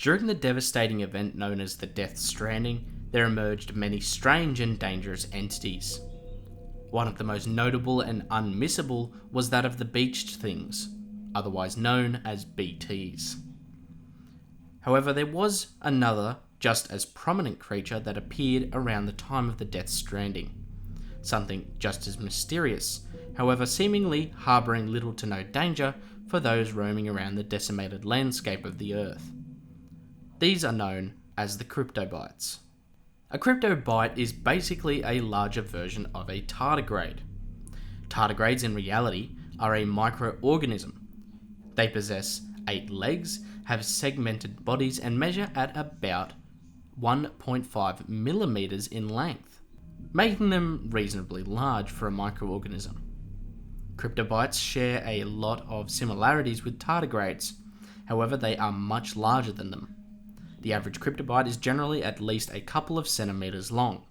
During the devastating event known as the Death Stranding, there emerged many strange and dangerous entities. One of the most notable and unmissable was that of the beached things, otherwise known as BTs. However, there was another, just as prominent creature that appeared around the time of the Death Stranding. Something just as mysterious, however seemingly harbouring little to no danger for those roaming around the decimated landscape of the Earth. These are known as the Cryptobites. A Cryptobite is basically a larger version of a tardigrade. Tardigrades in reality are a microorganism. They possess 8 legs, have segmented bodies and measure at about 1.5 millimeters in length, making them reasonably large for a microorganism. Cryptobites share a lot of similarities with tardigrades, however they are much larger than them. The average Cryptobite is generally at least a couple of centimeters long.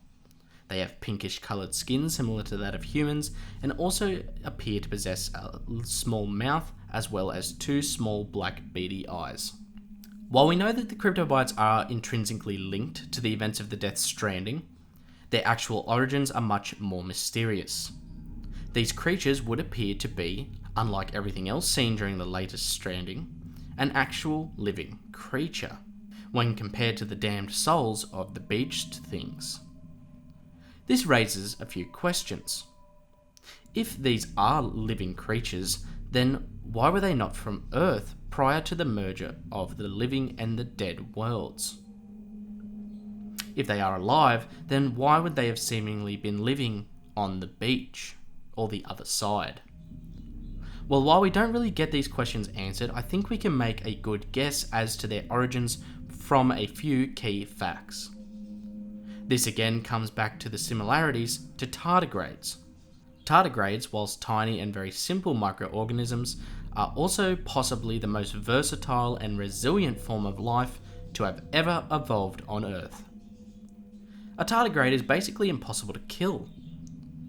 They have pinkish coloured skin similar to that of humans and also appear to possess a small mouth as well as 2 small black beady eyes. While we know that the Cryptobites are intrinsically linked to the events of the Death Stranding, their actual origins are much more mysterious. These creatures would appear to be, unlike everything else seen during the latest Stranding, an actual living creature, when compared to the damned souls of the beached things. This raises a few questions. If these are living creatures, then why were they not from Earth prior to the merger of the living and the dead worlds? If they are alive, then why would they have seemingly been living on the beach, or the other side? Well, while we don't really get these questions answered, I think we can make a good guess as to their origins from a few key facts. This again comes back to the similarities to tardigrades. Tardigrades, whilst tiny and very simple microorganisms, are also possibly the most versatile and resilient form of life to have ever evolved on Earth. A tardigrade is basically impossible to kill.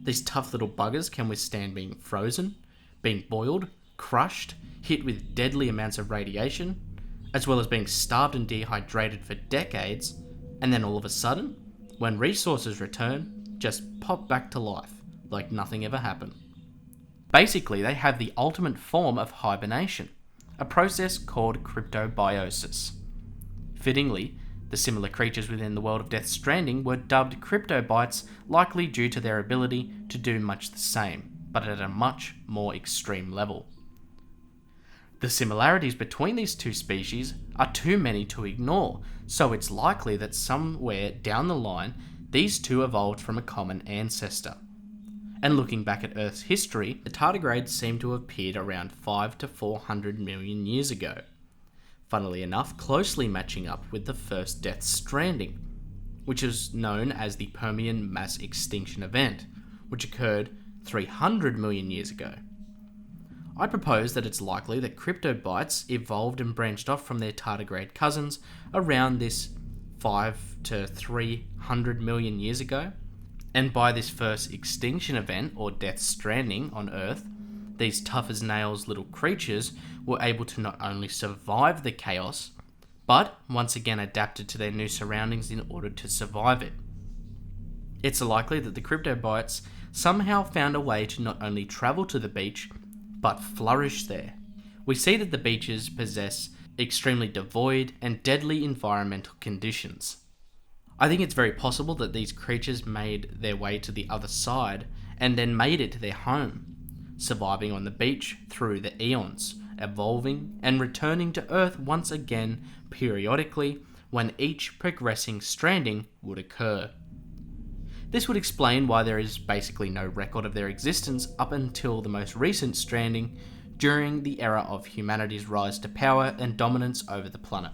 These tough little buggers can withstand being frozen, being boiled, crushed, hit with deadly amounts of radiation, as well as being starved and dehydrated for decades, and then all of a sudden, when resources return, just pop back to life, like nothing ever happened. Basically, they have the ultimate form of hibernation, a process called cryptobiosis. Fittingly, the similar creatures within the world of Death Stranding were dubbed Cryptobites, likely due to their ability to do much the same, but at a much more extreme level. The similarities between these two species are too many to ignore, so it's likely that somewhere down the line, these two evolved from a common ancestor. And looking back at Earth's history, the tardigrades seem to have appeared around 5 to 400 million years ago. Funnily enough, closely matching up with the first Death Stranding, which is known as the Permian Mass Extinction Event, which occurred 300 million years ago. I propose that it's likely that Cryptobites evolved and branched off from their tardigrade cousins around this 5 to 300 million years ago, and by this first extinction event, or Death Stranding, on Earth, these tough as nails little creatures were able to not only survive the chaos, but once again adapted to their new surroundings in order to survive it. It's likely that the Cryptobites somehow found a way to not only travel to the beach, but flourish there. We see that the beaches possess extremely devoid and deadly environmental conditions. I think it's very possible that these creatures made their way to the other side and then made it to their home, surviving on the beach through the eons, evolving and returning to Earth once again periodically when each progressing stranding would occur. This would explain why there is basically no record of their existence up until the most recent stranding during the era of humanity's rise to power and dominance over the planet.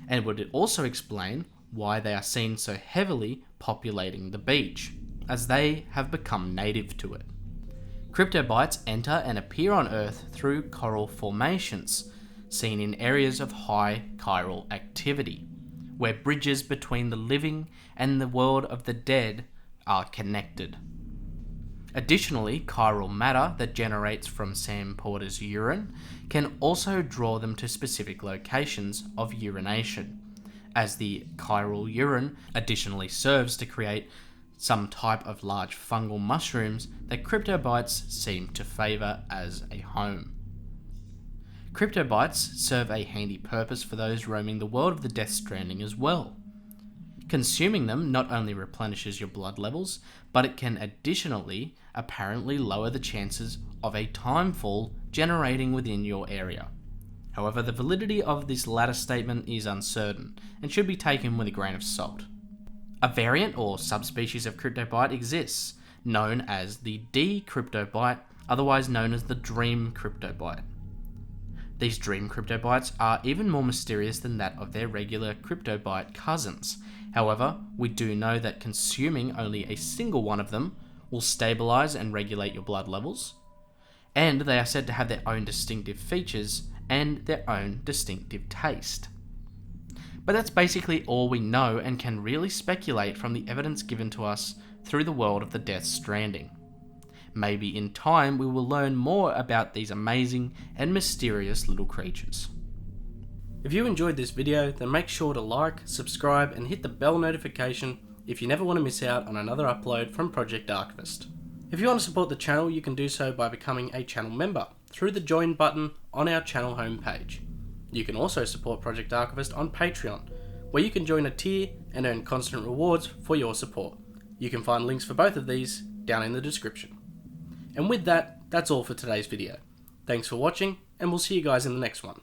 And would it also explain why they are seen so heavily populating the beach, as they have become native to it. Cryptobites enter and appear on Earth through coral formations, seen in areas of high chiral activity, where bridges between the living and the world of the dead are connected. Additionally, chiral matter that generates from Sam Porter's urine can also draw them to specific locations of urination, as the chiral urine additionally serves to create some type of large fungal mushrooms that cryptobites seem to favour as a home. Cryptobites serve a handy purpose for those roaming the world of the Death Stranding as well. Consuming them not only replenishes your blood levels, but it can additionally apparently lower the chances of a timefall generating within your area. However, the validity of this latter statement is uncertain and should be taken with a grain of salt. A variant or subspecies of Cryptobite exists, known as the D-Cryptobite, otherwise known as the Dream Cryptobite. These Dream Cryptobites are even more mysterious than that of their regular Cryptobite cousins. However, we do know that consuming only a single one of them will stabilize and regulate your blood levels, and they are said to have their own distinctive features and their own distinctive taste. But that's basically all we know and can really speculate from the evidence given to us through the world of the Death Stranding. Maybe in time we will learn more about these amazing and mysterious little creatures. If you enjoyed this video, then make sure to like, subscribe and hit the bell notification if you never want to miss out on another upload from Project Archivist. If you want to support the channel, you can do so by becoming a channel member through the join button on our channel homepage. You can also support Project Archivist on Patreon, where you can join a tier and earn constant rewards for your support. You can find links for both of these down in the description. And with that, that's all for today's video. Thanks for watching, and we'll see you guys in the next one.